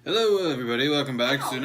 Hello, everybody. Welcome back to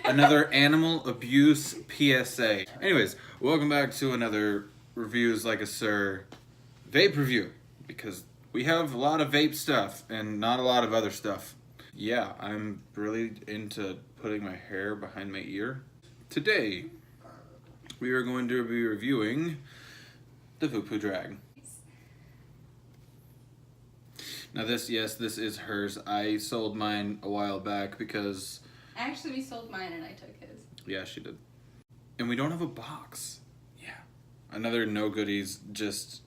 another animal abuse PSA. Anyways, welcome back to another Reviews Like a Sir vape review, because we have a lot of vape stuff and not a lot of other stuff. Yeah, I'm really into putting my hair behind my ear. Today, we are going to be reviewing the VooPoo Drag. Now this is hers. I sold mine a while back because... Actually, we sold mine and I took his. Yeah, she did. And we don't have a box. Yeah. Another no goodies, just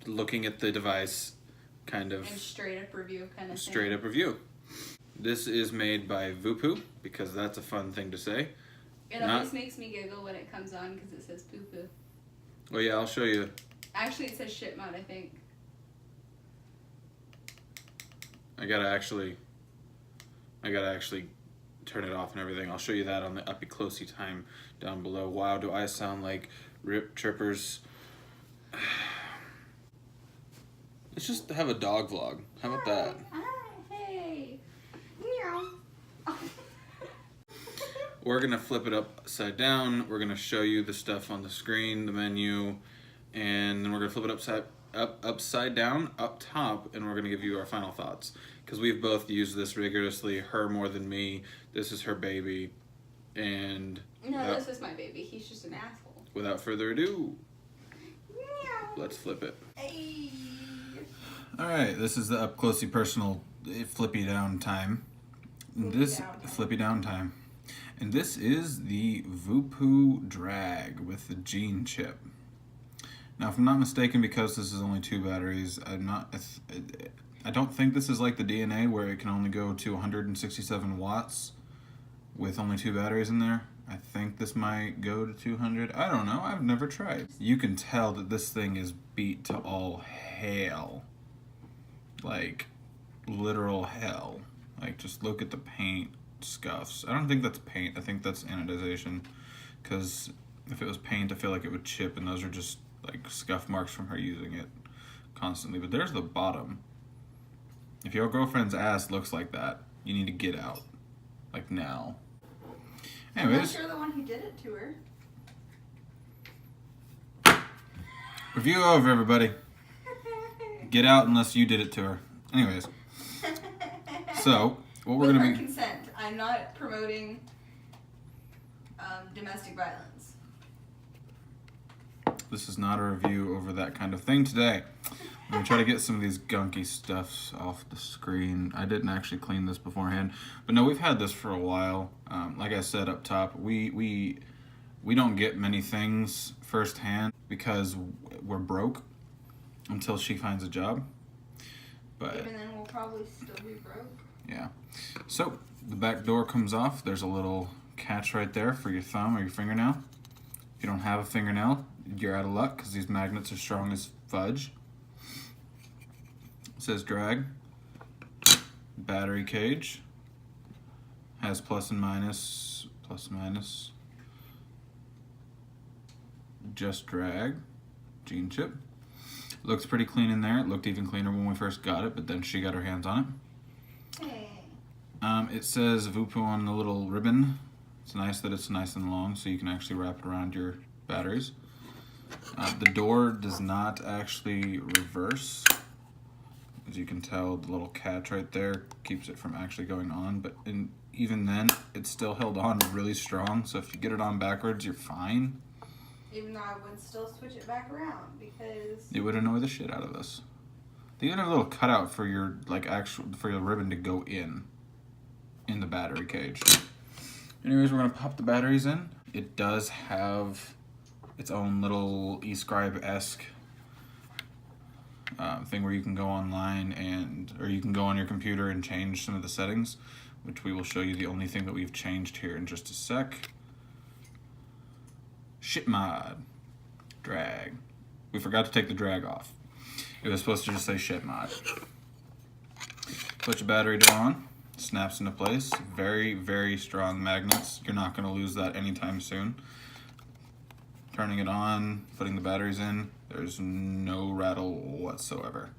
looking at the device kind of... And straight up review kind of Straight up review. This is made by VooPoo, because that's a fun thing to say. It always makes me giggle when it comes on because it says poo-poo. Oh yeah, I'll show you. Actually, it says shit mod, I think. I gotta actually turn it off and everything. I'll show you that on the uppy closey time down below. Wow, do I sound like Rip Trippers. Let's just have a dog vlog. How about that? Hey. Meow. We're gonna flip it upside down. We're gonna show you the stuff on the screen, the menu, and then we're gonna flip it upside down, up top, and we're gonna give you our final thoughts. Because we've both used this rigorously, her more than me. This is her baby, and... No, this is my baby. He's just an asshole. Without further ado, Meow. let's flip it. Hey. Alright, this is the up closey personal flippy down time. Flippy down time. And this is the VooPoo Drag with the gene chip. Now, if I'm not mistaken, because this is only 2 batteries, I don't think this is like the DNA where it can only go to 167 watts with only 2 batteries in there. I think this might go to 200. I don't know. I've never tried. You can tell that this thing is beat to all hell. Like, literal hell. Like, just look at the paint scuffs. I don't think that's paint. I think that's anodization. Because if it was paint, I feel like it would chip, and those are just like scuff marks from her using it constantly. But there's the bottom. If your girlfriend's ass looks like that, you need to get out. Like now. Anyways. I'm not sure the one who did it to her. Review over, everybody. Get out unless you did it to her. Anyways. So, what we're With gonna her be... consent. I'm not promoting domestic violence. This is not a review over that kind of thing today. I'm gonna try to get some of these gunky stuffs off the screen. I didn't actually clean this beforehand, but no, we've had this for a while. Like I said up top, we don't get many things firsthand because we're broke until she finds a job. But even then, we'll probably still be broke. Yeah. So the back door comes off. There's a little catch right there for your thumb or your fingernail. If you don't have a fingernail, you're out of luck because these magnets are strong as fudge. It says drag. Battery cage. Has plus and minus. Just drag. Gene chip. Looks pretty clean in there. It looked even cleaner when we first got it, but then she got her hands on it. Hey. It says VooPoo on the little ribbon. It's nice that it's nice and long so you can actually wrap it around your batteries. The door does not actually reverse. As you can tell, the little catch right there keeps it from actually going on, but even then, it's still held on really strong, so if you get it on backwards, you're fine. Even though I would still switch it back around because... It would annoy the shit out of us. They even have a little cutout for your, for your ribbon to go in the battery cage. Anyways, we're gonna pop the batteries in. It does have its own little eScribe-esque thing where you can go online or you can go on your computer and change some of the settings, which we will show you the only thing that we've changed here in just a sec. Shit mod. Drag. We forgot to take the drag off. It was supposed to just say shit mod. Put your battery door on. Snaps into place. Very, very strong magnets. You're not going to lose that anytime soon. Turning it on, putting the batteries in, there's no rattle whatsoever.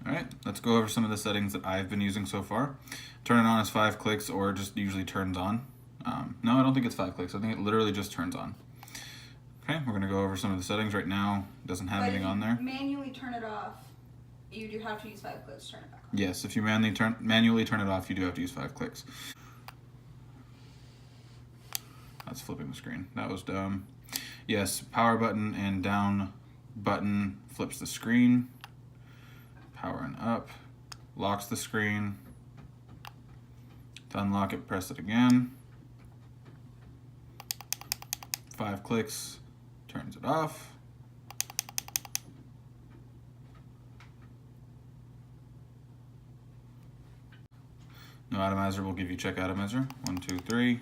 All right, let's go over some of the settings that I've been using so far. Turn it on as 5 clicks or just usually turns on. No, I don't think it's 5 clicks. I think it literally just turns on. Okay, we're gonna go over some of the settings right now. It doesn't have anything on there. Manually turn it off. You do have to use 5 clicks to turn it back on. Yes, if you manually turn it off, you do have to use 5 clicks. That's flipping the screen. That was dumb. Yes, power button and down button flips the screen. Power and up locks the screen. To unlock it, press it again. 5 clicks turns it off. No atomizer will give you check atomizer. 1, 2, 3.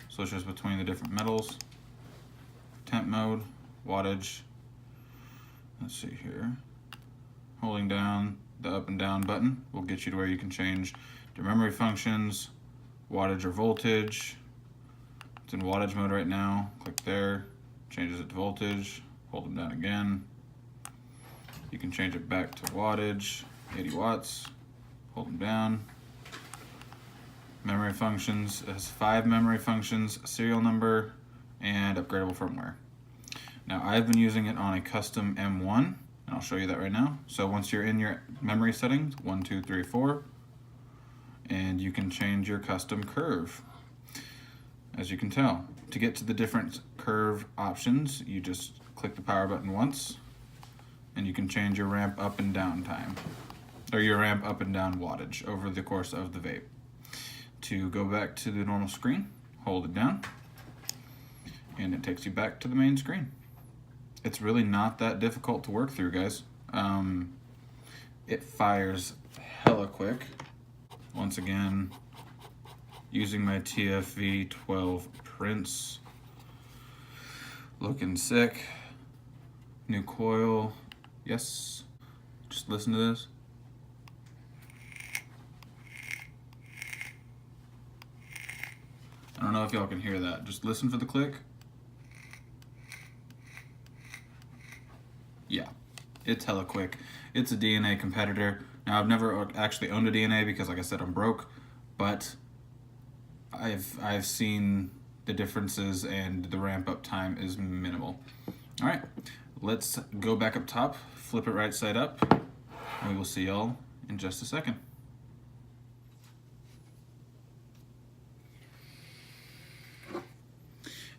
Switches between the different metals. Temp mode, wattage. Let's see here. Holding down the up and down button will get you to where you can change the memory functions, wattage or voltage. It's in wattage mode right now. Click there, changes it to voltage. Hold them down again. You can change it back to wattage, 80 watts. Hold them down. Memory functions, it has 5 memory functions, serial number, and upgradable firmware. Now I've been using it on a custom M1, and I'll show you that right now. So once you're in your memory settings, 1, 2, 3, 4, and you can change your custom curve. As you can tell, to get to the different curve options, you just click the power button once, and you can change your ramp up and down time, or your ramp up and down wattage over the course of the vape. To go back to the normal screen, hold it down, and it takes you back to the main screen. It's really not that difficult to work through, guys. It fires hella quick. Once again, using my TFV12 Prince. Looking sick. New coil. Yes. Just listen to this. I don't know if y'all can hear that. Just listen for the click. Yeah, it's hella quick. It's a DNA competitor. Now, I've never actually owned a DNA because, like I said, I'm broke, but I've seen the differences and the ramp up time is minimal. All right, let's go back up top, flip it right side up, and we will see y'all in just a second.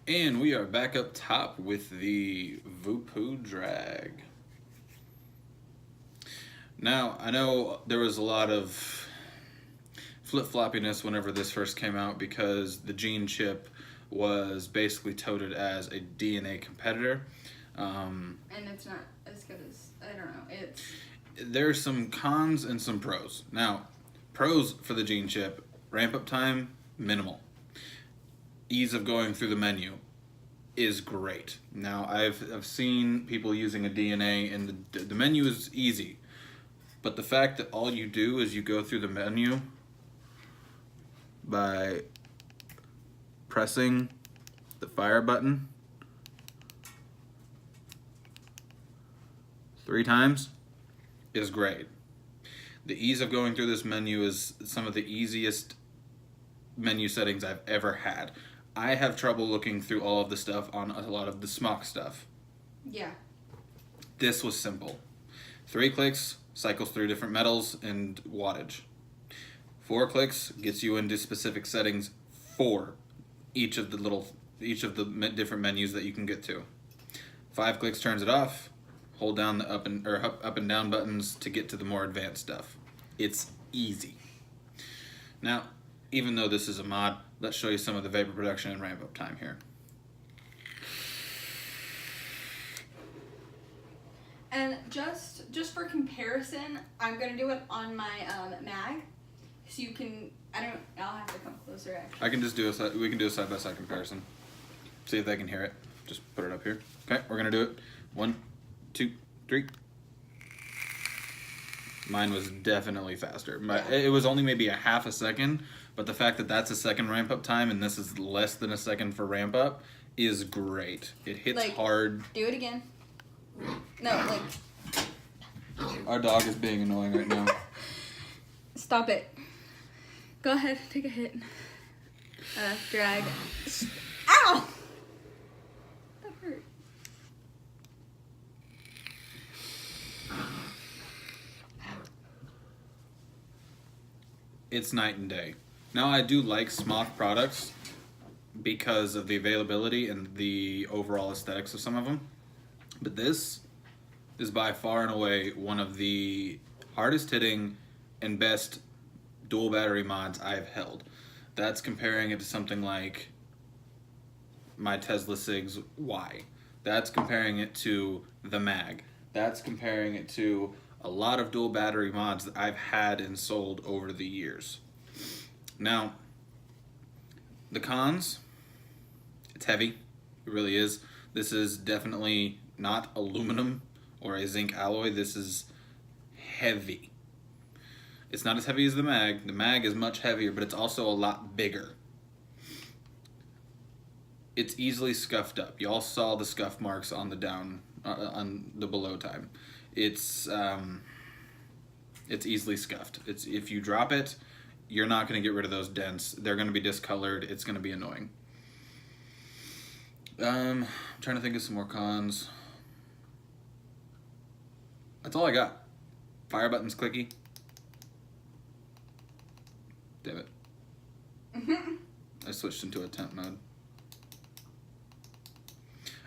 And we are back up top with the VooPoo drag. Now, I know there was a lot of flip-floppiness whenever this first came out because the gene chip was basically touted as a DNA competitor. And it's not as good as, I don't know, There's some cons and some pros. Now, pros for the gene chip, ramp up time, minimal. Ease of going through the menu is great. Now, I've seen people using a DNA and the menu is easy. But the fact that all you do is you go through the menu by pressing the fire button 3 times is great. The ease of going through this menu is some of the easiest menu settings I've ever had. I have trouble looking through all of the stuff on a lot of the smock stuff. yeah. This was simple. 3 clicks, cycles through different metals and wattage. 4 clicks gets you into specific settings for each of the different menus that you can get to. 5 clicks turns it off. Hold down the up and down buttons to get to the more advanced stuff. It's easy. Now, even though this is a mod, let's show you some of the vapor production and ramp up time here. And just for comparison, I'm gonna do it on my mag, so you can. I'll have to come closer actually. I can just do we can do a side-by-side comparison. See if they can hear it. Just put it up here. Okay, we're gonna do it. 1, 2, 3. Mine was definitely faster. It was only maybe a half a second, but the fact that that's a second ramp up time and this is less than a second for ramp up is great. It hits hard. Do it again. No, like. Our dog is being annoying right now. Stop it. Go ahead, take a hit. Drag. Ow! That hurt. It's night and day. Now, I do like Smoth products because of the availability and the overall aesthetics of some of them. But this is by far and away one of the hardest hitting and best dual battery mods I've held. That's comparing it to something like my Tesla Sigs Y. That's comparing it to the Mag. That's comparing it to a lot of dual battery mods that I've had and sold over the years. Now, the cons, it's heavy. It really is. This is definitely not aluminum or a zinc alloy. This is heavy. It's not as heavy as the Mag. The Mag is much heavier, but it's also a lot bigger. It's easily scuffed up. Y'all saw the scuff marks on the on the below time. It's easily scuffed. If you drop it, you're not going to get rid of those dents. They're going to be discolored. It's going to be annoying. I'm trying to think of some more cons. That's all I got. Fire button's clicky. Damn it. I switched into a temp mode.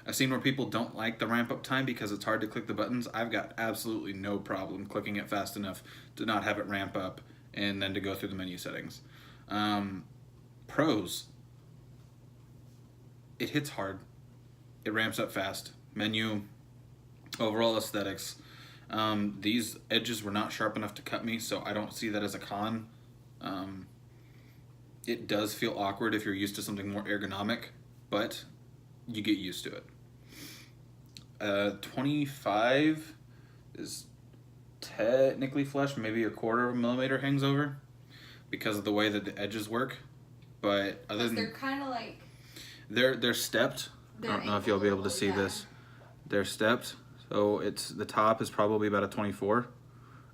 I've seen where people don't like the ramp up time because it's hard to click the buttons. I've got absolutely no problem clicking it fast enough to not have it ramp up and then to go through the menu settings. Pros. It hits hard. It ramps up fast. Menu, overall aesthetics. These edges were not sharp enough to cut me, so I don't see that as a con. It does feel awkward if you're used to something more ergonomic, but you get used to it. 25 is technically flush, maybe a quarter of a millimeter hangs over because of the way that the edges work. But other than they're kind of like they're stepped. I don't know if you'll be able to see this. They're stepped, so it's the top is probably about a 24,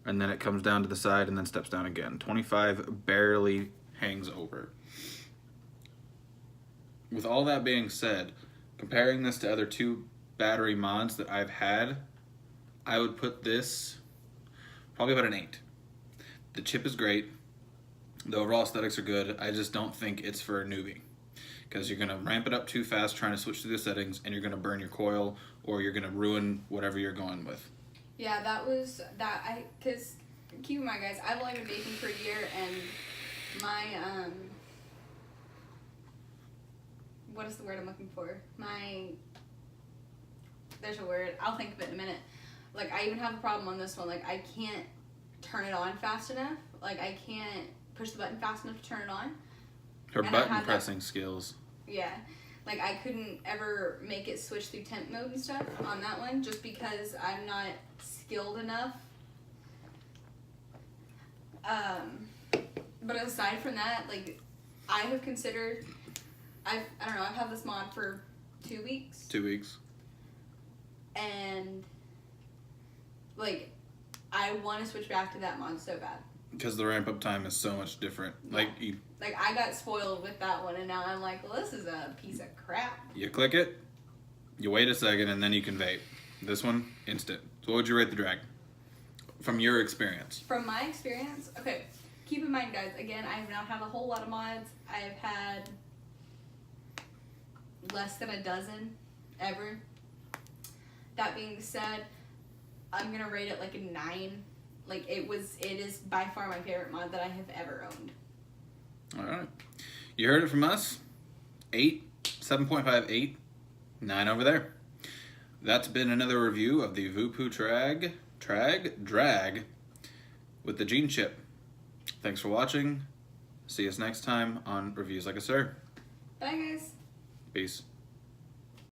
and then it comes down to the side and then steps down again. 25 barely hangs over. With all that being said, comparing this to other two battery mods that I've had, I would put this probably about an 8. The chip is great. The overall aesthetics are good. I just don't think it's for a newbie because you're going to ramp it up too fast trying to switch through the settings and you're going to burn your coil or you're going to ruin whatever you're going with. Yeah, that was that. Because keep in mind, guys, I've only been baking for a year and my what is the word I'm looking for? There's a word. I'll think of it in a minute. Like, I even have a problem on this one. Like, I can't turn it on fast enough. Like, I can't push the button fast enough to turn it on. Her button pressing skills. Yeah. Like, I couldn't ever make it switch through temp mode and stuff on that one just because I'm not skilled enough. But aside from that, like, I have considered... I don't know, I've had this mod for 2 weeks. 2 weeks. And, like, I want to switch back to that mod so bad. Because the ramp up time is so much different. Yeah. Like, I got spoiled with that one, and now I'm like, well, this is a piece of crap. You click it, you wait a second, and then you can vape. This one, instant. So what would you rate the drag? From your experience. From my experience? Okay, keep in mind, guys, again, I have not had a whole lot of mods. I've had less than a dozen ever. That being said, I'm gonna rate it like a 9. Like, it is by far my favorite mod that I have ever owned. Alright. You heard it from us. 8, 7.5, 8, 9 over there. That's been another review of the VooPoo drag with the Gene chip. Thanks for watching. See us next time on Reviews Like a Sir. Bye, guys. Peace.